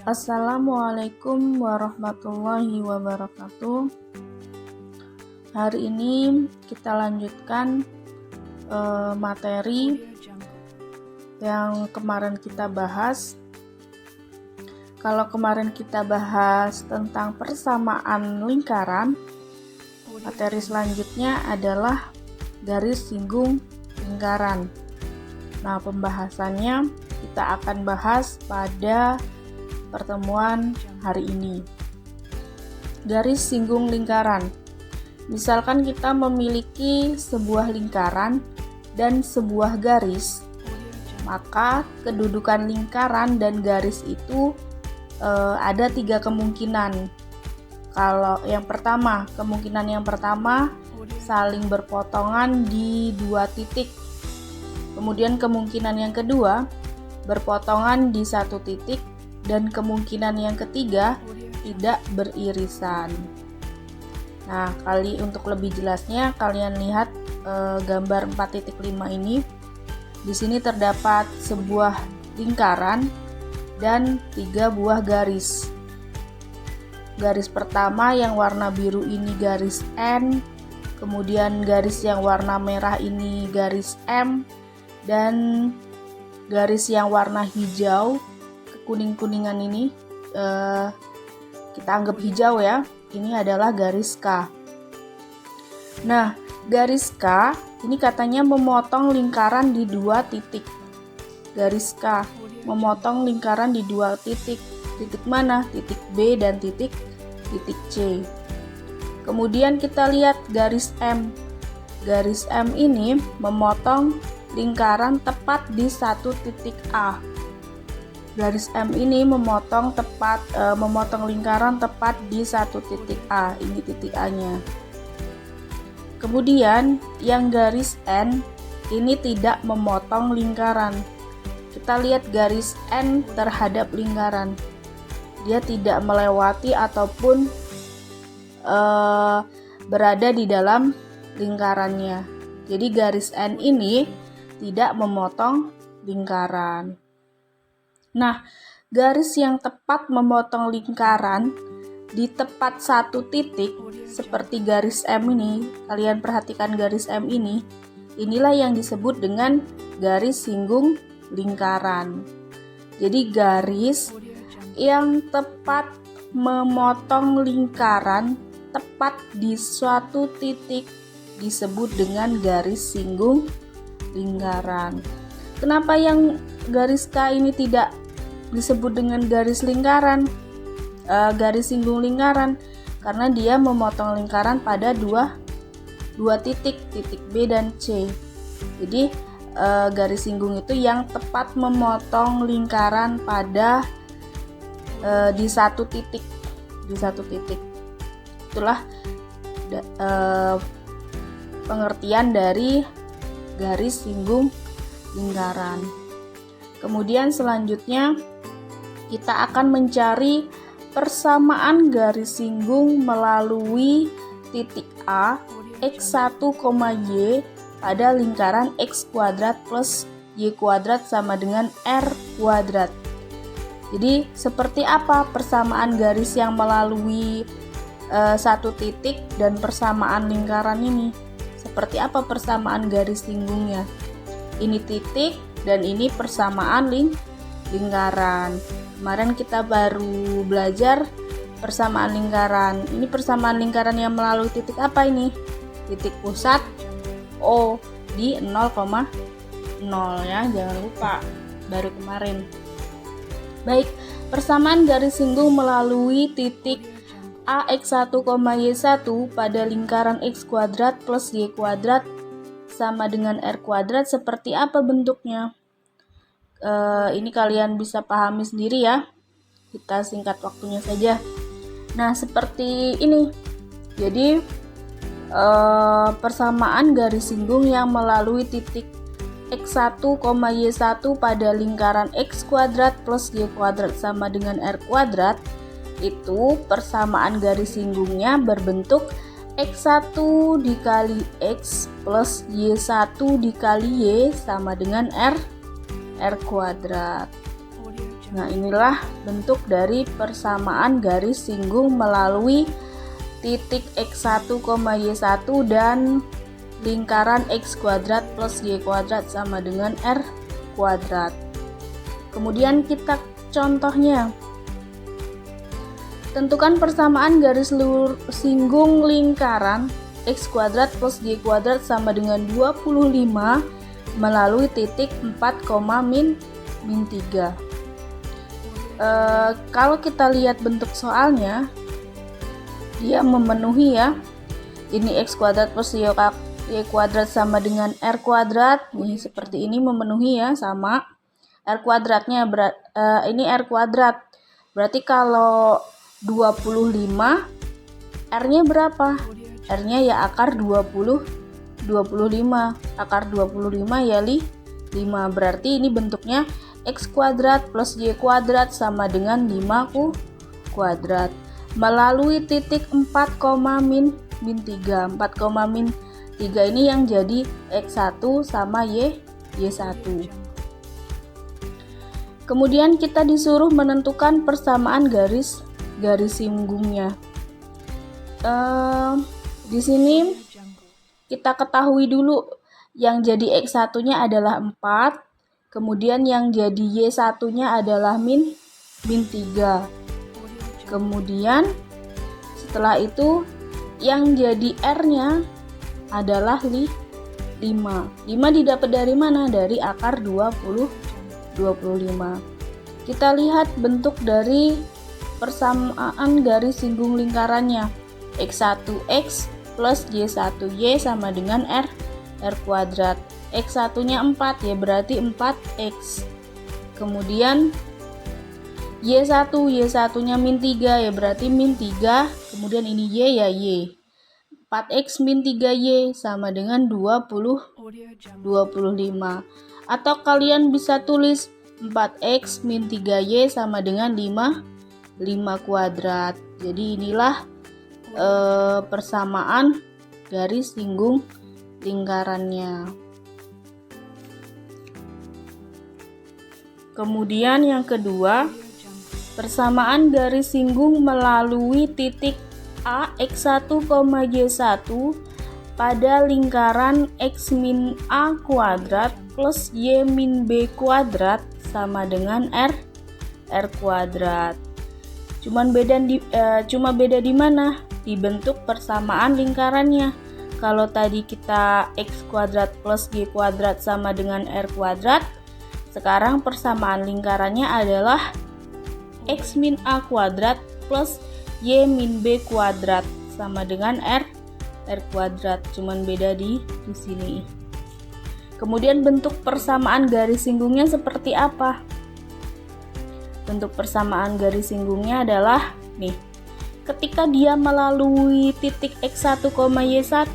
Assalamualaikum warahmatullahi wabarakatuh. Hari ini kita lanjutkan materi yang kemarin kita bahas. Kalau kemarin kita bahas tentang persamaan lingkaran, materi selanjutnya adalah garis singgung lingkaran. Nah, pembahasannya kita akan bahas pada pertemuan hari ini. Garis singgung lingkaran. Misalkan kita memiliki sebuah lingkaran dan sebuah garis, maka kedudukan lingkaran dan garis itu ada 3 kemungkinan. Kalau kemungkinan yang pertama saling berpotongan di 2 titik. Kemudian kemungkinan yang kedua berpotongan di 1 titik. Dan kemungkinan yang ketiga tidak beririsan. Nah, untuk lebih jelasnya kalian lihat gambar 4.5 ini. Di sini terdapat sebuah lingkaran dan 3 buah garis. Garis pertama yang warna biru ini garis N, kemudian garis yang warna merah ini garis M, dan garis yang warna hijau kuning-kuningan ini kita anggap hijau ya, ini adalah garis K. Nah, garis K ini katanya memotong lingkaran di 2 titik. Garis K memotong lingkaran di 2 titik. Titik mana? Titik B dan titik C. Kemudian kita lihat garis M. Garis M ini memotong lingkaran tepat di 1 titik A. Garis M ini memotong lingkaran tepat di 1 titik A. Ini titik A-nya. Kemudian yang garis N ini tidak memotong lingkaran. Kita lihat garis N terhadap lingkaran. Dia tidak melewati ataupun berada di dalam lingkarannya. Jadi garis N ini tidak memotong lingkaran. Nah, garis yang tepat memotong lingkaran di tepat 1 titik seperti garis M ini, kalian perhatikan garis M ini, inilah yang disebut dengan garis singgung lingkaran. Jadi garis yang tepat memotong lingkaran tepat di suatu titik disebut dengan garis singgung lingkaran. Kenapa yang garis K ini tidak disebut dengan garis lingkaran, garis singgung lingkaran? Karena dia memotong lingkaran pada dua titik B dan C. Jadi garis singgung itu yang tepat memotong lingkaran pada di satu titik. Itulah pengertian dari garis singgung lingkaran. Kemudian selanjutnya kita akan mencari persamaan garis singgung melalui titik A x1, y pada lingkaran x kuadrat plus y kuadrat sama dengan r kuadrat. Jadi seperti apa persamaan garis yang melalui 1 titik dan persamaan lingkaran ini? Seperti apa persamaan garis singgungnya? Ini titik dan ini persamaan lingkaran. Kemarin kita baru belajar persamaan lingkaran. Ini persamaan lingkaran yang melalui titik apa ini? Titik pusat O di 0,0 ya, jangan lupa, baru kemarin. Baik, persamaan garis singgung melalui titik AX1, Y1 pada lingkaran X kuadrat plus Y kuadrat sama dengan R kuadrat seperti apa bentuknya? Ini kalian bisa pahami sendiri ya. Kita singkat waktunya saja. Nah, seperti ini. Jadi persamaan garis singgung yang melalui titik X1, Y1 pada lingkaran X kuadrat plus Y kuadrat sama dengan R kuadrat, itu persamaan garis singgungnya berbentuk X1 dikali X plus Y1 dikali Y sama dengan R kuadrat. Nah, inilah bentuk dari persamaan garis singgung melalui titik X1, Y1 dan lingkaran X kuadrat plus Y kuadrat sama dengan R kuadrat. Kemudian kita contohnya. Tentukan persamaan garis singgung lingkaran X kuadrat plus Y kuadrat sama dengan 25 melalui titik 4, min 3. Kalau kita lihat bentuk soalnya, dia memenuhi ya. Ini X kuadrat plus Y kuadrat sama dengan R kuadrat. Nih seperti ini memenuhi ya, sama. R kuadratnya ini R kuadrat. Berarti kalau 25 R-nya berapa? R-nya ya akar 25. Akar 25 ya 5. Berarti ini bentuknya X kuadrat plus Y kuadrat sama dengan 5 kuadrat melalui titik 4, min 3. 4, min 3 ini yang jadi X1 sama Y1. Kemudian kita disuruh menentukan persamaan garis singgungnya. Di sini kita ketahui dulu yang jadi X1-nya adalah 4. Kemudian yang jadi Y1-nya adalah min 3. Kemudian setelah itu yang jadi R-nya adalah 5. 5 didapat dari mana? Dari akar 25. Kita lihat bentuk dari persamaan garis singgung lingkarannya. X1X plus Y1Y sama dengan R kuadrat. X1-nya 4 ya, berarti 4X. Kemudian Y1-nya min 3 ya, berarti min 3. Kemudian ini Y ya Y. 4X min 3Y sama dengan 25. Atau kalian bisa tulis 4X min 3Y sama dengan 5 kuadrat. Jadi inilah persamaan garis singgung lingkarannya. Kemudian yang kedua, persamaan garis singgung melalui titik A X1, Y1 pada lingkaran X min A kuadrat plus Y min B kuadrat sama dengan R kuadrat. Cuma beda di mana? Di bentuk persamaan lingkarannya. Kalau tadi kita X kuadrat plus Y kuadrat sama dengan R kuadrat, sekarang persamaan lingkarannya adalah X min A kuadrat plus Y min B kuadrat sama dengan R kuadrat. Cuman beda di sini. Kemudian bentuk persamaan garis singgungnya seperti apa? Bentuk persamaan garis singgungnya adalah nih. Ketika dia melalui titik X1, Y1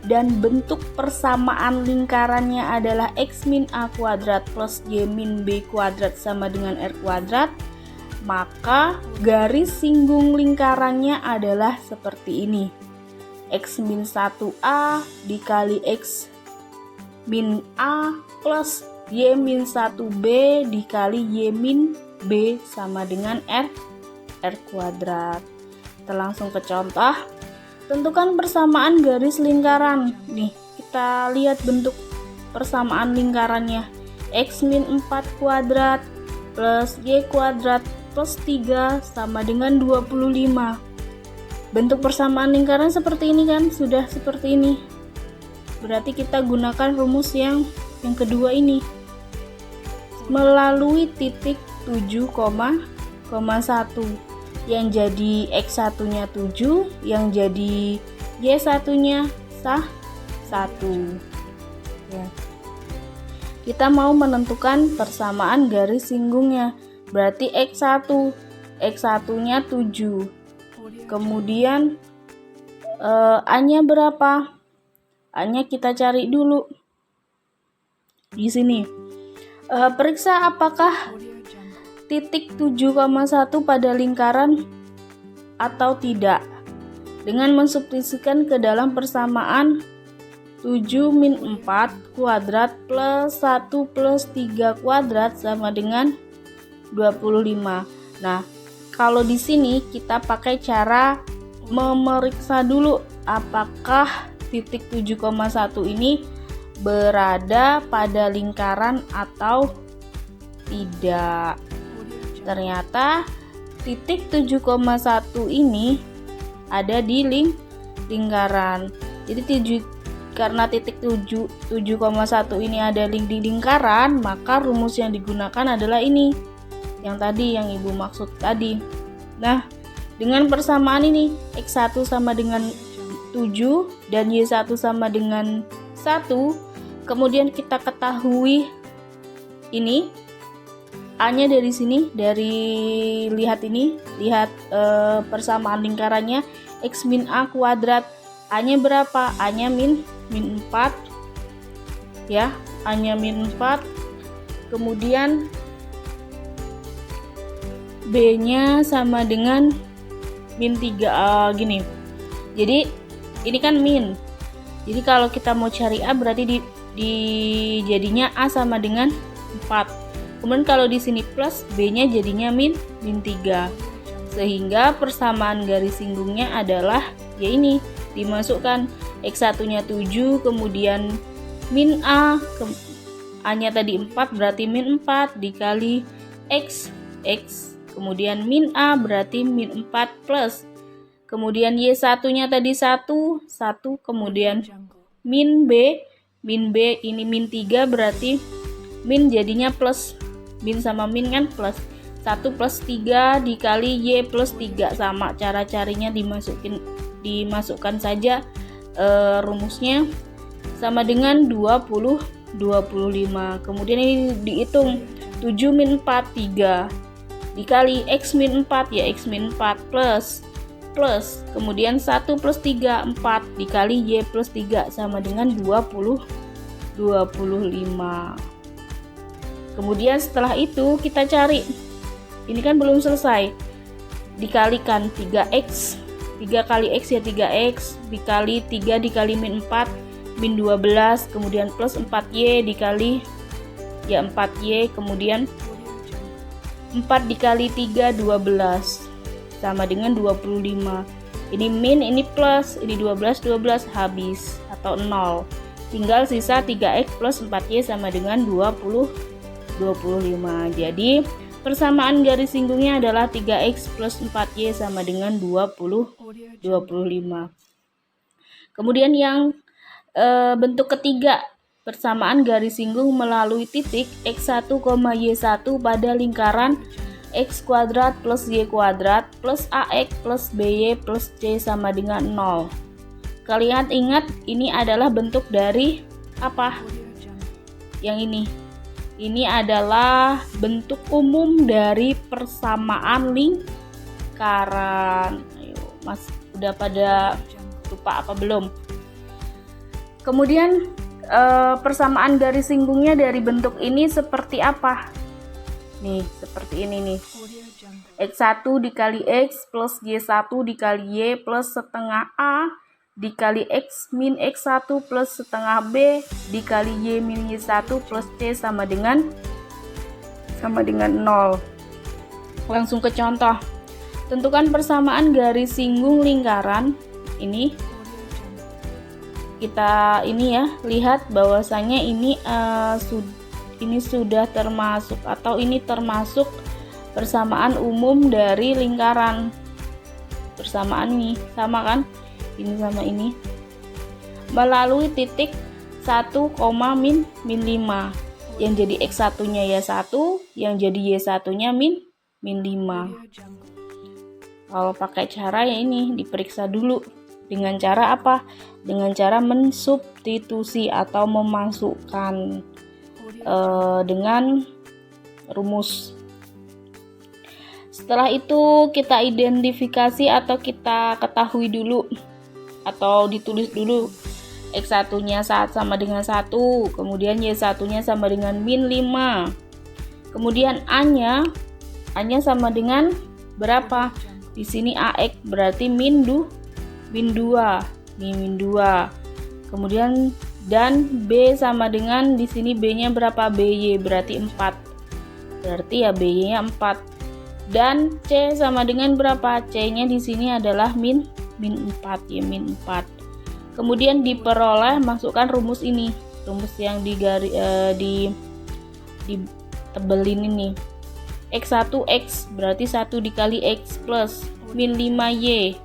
dan bentuk persamaan lingkarannya adalah X min A kuadrat plus Y min B kuadrat sama dengan R kuadrat, maka garis singgung lingkarannya adalah seperti ini. X min 1A dikali X min A plus Y min 1B dikali Y min B sama dengan R kuadrat. Kita langsung ke contoh. Tentukan persamaan garis lingkaran. Nih, kita lihat bentuk persamaan lingkarannya. X min 4 kuadrat plus Y kuadrat plus 3 sama dengan 25. Bentuk persamaan lingkaran seperti ini kan? Sudah seperti ini. Berarti kita gunakan rumus yang kedua ini. Melalui titik 7,1. Yang jadi X1-nya 7, yang jadi Y1-nya 1. Ya. Kita mau menentukan persamaan garis singgungnya. Berarti X1-nya 7. Kemudian A-nya berapa? A-nya kita cari dulu. Di sini. Periksa apakah titik 7,1 pada lingkaran atau tidak dengan mensubstitusikan ke dalam persamaan 7 min 4 kuadrat plus 1 plus 3 kuadrat sama dengan 25. Nah, kalau di sini kita pakai cara memeriksa dulu apakah titik 7,1 ini berada pada lingkaran atau tidak. Ternyata titik 7,1 ini ada di lingkaran. Jadi karena titik 7,1 ini ada di lingkaran, maka rumus yang digunakan adalah ini. Yang tadi yang Ibu maksud tadi. Nah, dengan persamaan ini X1 sama dengan 7 dan Y1 sama dengan 1, kemudian kita ketahui ini A-nya dari sini, lihat persamaan lingkarannya X min A kuadrat. A-nya berapa? A-nya min 4 ya, A-nya min 4. Kemudian B-nya sama dengan min 3 gini. Jadi ini kan min. Jadi kalau kita mau cari A berarti jadinya A sama dengan 4. Kemudian kalau di sini plus, B-nya jadinya min 3. Sehingga persamaan garis singgungnya adalah ya ini, dimasukkan X1-nya 7, kemudian min A, A-nya tadi 4 berarti min 4 dikali X, kemudian min A berarti min 4 plus, kemudian Y1-nya tadi 1, kemudian min B ini min 3 berarti min jadinya plus, min sama min kan plus, 1 plus 3 dikali Y plus 3, sama cara carinya dimasukkan saja rumusnya sama dengan 25. Kemudian ini dihitung 7 min 4 3 dikali X min 4 ya X min 4 plus, kemudian 1 plus 3 4 dikali Y plus 3 sama dengan 25. Kemudian setelah itu kita cari, ini kan belum selesai, dikalikan 3X, 3 kali X ya 3X dikali 3 dikali min 4 min 12, kemudian plus 4Y dikali ya 4Y, kemudian 4 dikali 3 12 sama dengan 25. Ini min, ini plus, ini 12 habis atau 0. Tinggal sisa 3X plus 4Y sama dengan 25. Jadi persamaan garis singgungnya adalah 3X plus 4Y sama dengan 25. Kemudian yang bentuk ketiga, persamaan garis singgung melalui titik X1, Y1 pada lingkaran X kuadrat plus Y kuadrat plus AX plus BY plus C sama dengan 0. Kalian ingat ini adalah bentuk dari apa? Yang ini. Ini adalah bentuk umum dari persamaan lingkaran. Ayo, Mas, udah pada lupa apa belum? Kemudian persamaan garis singgungnya dari bentuk ini seperti apa? Nih, seperti ini nih. X1 dikali X plus Y1 dikali Y plus setengah A dikali X min X1 plus setengah B dikali Y min Y1 plus C sama dengan 0. Langsung ke contoh. Tentukan persamaan garis singgung lingkaran. Ini kita lihat bahwasanya ini sudah termasuk atau ini termasuk persamaan umum dari lingkaran. Persamaan ini sama kan? Ini sama ini. Melalui titik 1, min 5. Yang jadi X1-nya ya 1, yang jadi Y1-nya min 5. Kalau pakai cara ya ini diperiksa dulu. Dengan cara apa? Dengan cara mensubstitusi atau memasukkan dengan rumus. Setelah itu kita identifikasi atau kita ketahui dulu atau ditulis dulu. X1-nya sama dengan 1, kemudian Y1-nya sama dengan min 5. Kemudian A-nya sama dengan berapa? Di sini AX berarti min 2. Nih min 2. Kemudian dan B sama dengan di sini B-nya berapa? BY berarti 4. berarti ya BY-nya 4. Dan C sama dengan berapa? C-nya di sini adalah min 4 ya, min 4. Kemudian diperoleh, masukkan rumus ini, rumus yang ditebelin ini. X1 X berarti 1 dikali X plus min 5Y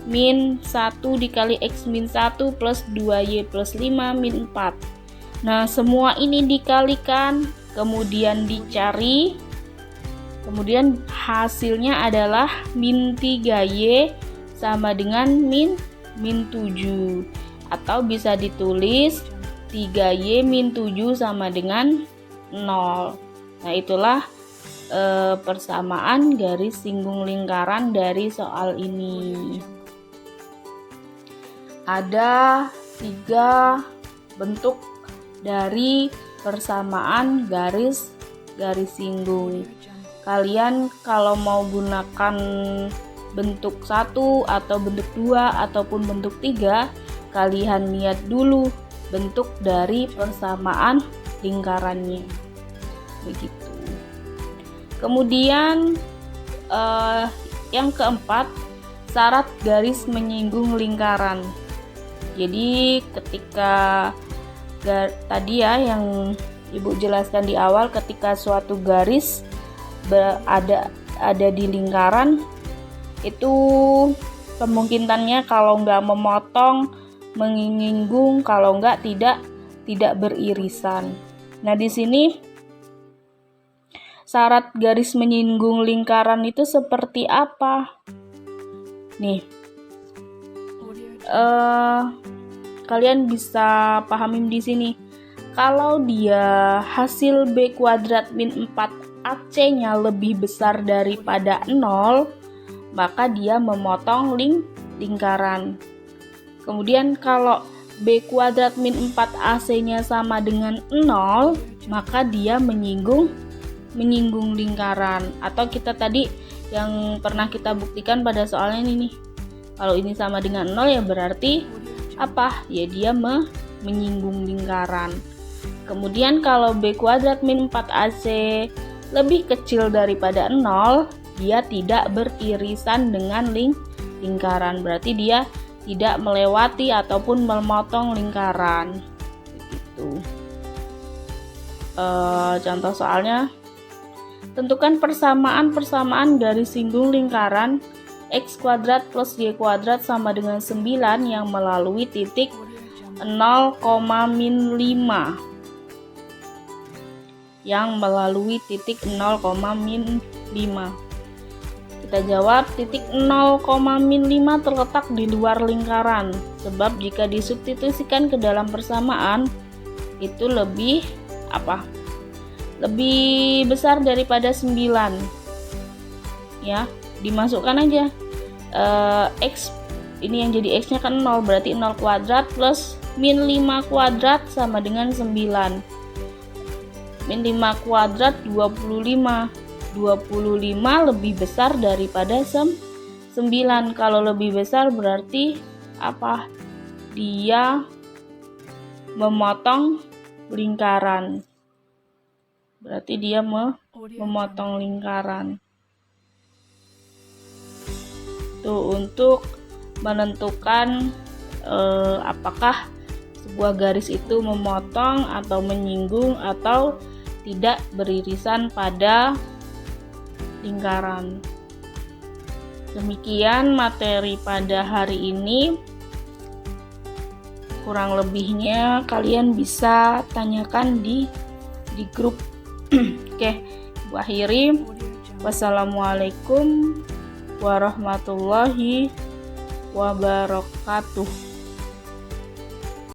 min 1 dikali X min 1 plus 2Y plus 5 min 4. Nah, semua ini dikalikan, kemudian dicari, kemudian hasilnya adalah min 3Y sama dengan min 7, atau bisa ditulis 3Y min 7 sama dengan 0. Nah, itulah persamaan garis singgung lingkaran dari soal ini. Ada 3 bentuk dari persamaan garis singgung. Kalian kalau mau gunakan bentuk 1 atau bentuk 2 ataupun bentuk 3, kalian lihat dulu bentuk dari persamaan lingkarannya. Begitu. Kemudian yang keempat, syarat garis menyinggung lingkaran. Jadi ketika tadi ya yang Ibu jelaskan di awal, ketika suatu garis ada di lingkaran, itu kemungkinannya kalau nggak memotong, menyinggung, kalau nggak tidak beririsan. Nah, di sini syarat garis menyinggung lingkaran itu seperti apa? Nih, kalian bisa pahamin di sini. Kalau dia hasil B kuadrat min 4 AC-nya lebih besar daripada 0, maka dia memotong lingkaran. Kemudian kalau B kuadrat min 4 AC-nya sama dengan 0, maka dia menyinggung lingkaran. Atau kita tadi yang pernah kita buktikan pada soalnya ini nih, kalau ini sama dengan 0 ya berarti apa? Ya dia menyinggung lingkaran. Kemudian kalau B kuadrat min 4 AC lebih kecil daripada 0, dia tidak beririsan dengan lingkaran, berarti dia tidak melewati ataupun memotong lingkaran. Begitu. Contoh soalnya, tentukan persamaan garis singgung lingkaran X kuadrat plus Y kuadrat sama dengan 9 yang melalui titik 0, -5. Yang melalui titik 0, -5. Kita jawab, titik 0, -5 terletak di luar lingkaran, sebab jika disubstitusikan ke dalam persamaan itu lebih besar daripada 9. Ya, dimasukkan aja X ini yang jadi X nya kan 0, berarti 0 kuadrat plus min 5 kuadrat sama dengan 9. Min 5 kuadrat 25 lebih besar daripada 9. Kalau lebih besar berarti apa? Dia memotong lingkaran. Berarti dia memotong lingkaran. Tuh, untuk menentukan apakah sebuah garis itu memotong atau menyinggung atau tidak beririsan pada lingkaran. Demikian materi pada hari ini. Kurang lebihnya kalian bisa tanyakan di grup. Oke, Bu akhiri. Wassalamualaikum warahmatullahi wabarakatuh.